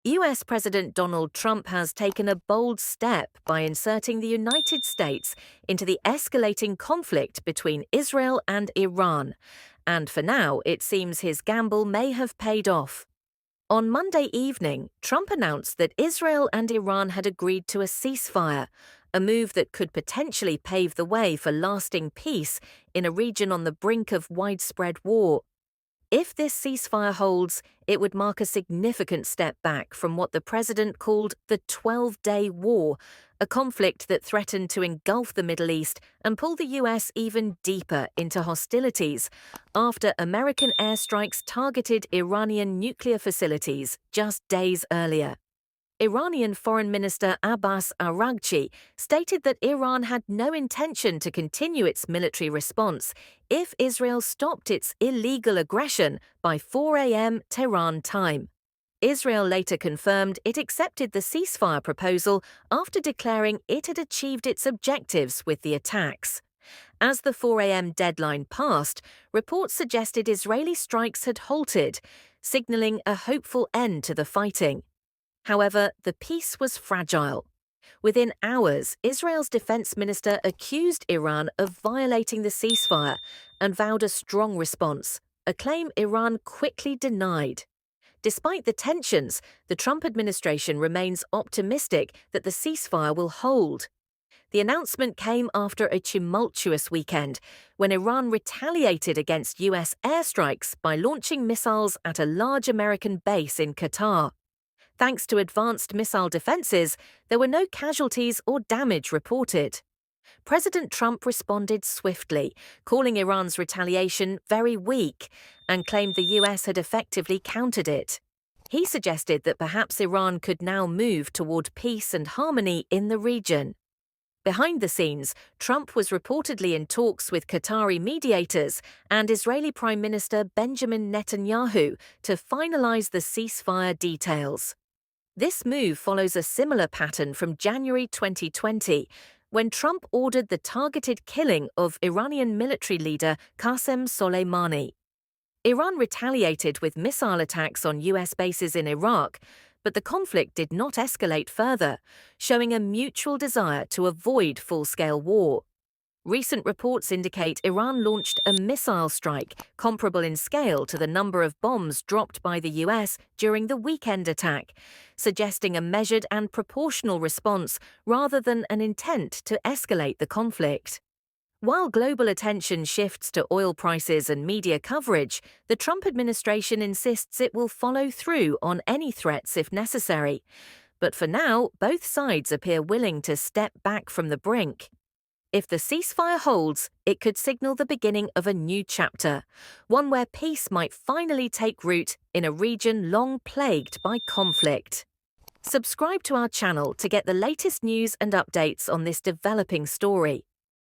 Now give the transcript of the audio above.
US President Donald Trump has taken a bold step by inserting the United States into the escalating conflict between Israel and Iran. And for now, it seems his gamble may have paid off. On Monday evening, Trump announced that Israel and Iran had agreed to a ceasefire, a move that could potentially pave the way for lasting peace in a region on the brink of widespread war. If this ceasefire holds, it would mark a significant step back from what the president called the 12-day war, a conflict that threatened to engulf the Middle East and pull the US even deeper into hostilities after American airstrikes targeted Iranian nuclear facilities just days earlier. Iranian Foreign Minister Abbas Araghchi stated that Iran had no intention to continue its military response if Israel stopped its illegal aggression by 4 a.m. Tehran time. Israel later confirmed it accepted the ceasefire proposal after declaring it had achieved its objectives with the attacks. As the 4 a.m. deadline passed, reports suggested Israeli strikes had halted, signaling a hopeful end to the fighting. However, the peace was fragile. Within hours, Israel's defense minister accused Iran of violating the ceasefire and vowed a strong response, a claim Iran quickly denied. Despite the tensions, the Trump administration remains optimistic that the ceasefire will hold. The announcement came after a tumultuous weekend when Iran retaliated against US airstrikes by launching missiles at a large American base in Qatar. Thanks to advanced missile defenses, there were no casualties or damage reported. President Trump responded swiftly, calling Iran's retaliation very weak, and claimed the US had effectively countered it. He suggested that perhaps Iran could now move toward peace and harmony in the region. Behind the scenes, Trump was reportedly in talks with Qatari mediators and Israeli Prime Minister Benjamin Netanyahu to finalize the ceasefire details. This move follows a similar pattern from January 2020, when Trump ordered the targeted killing of Iranian military leader Qasem Soleimani. Iran retaliated with missile attacks on US bases in Iraq, but the conflict did not escalate further, showing a mutual desire to avoid full-scale war. Recent reports indicate Iran launched a missile strike comparable in scale to the number of bombs dropped by the US during the weekend attack, suggesting a measured and proportional response rather than an intent to escalate the conflict. While global attention shifts to oil prices and media coverage, the Trump administration insists it will follow through on any threats if necessary. But for now, both sides appear willing to step back from the brink. If the ceasefire holds, it could signal the beginning of a new chapter, one where peace might finally take root in a region long plagued by conflict. Subscribe to our channel to get the latest news and updates on this developing story.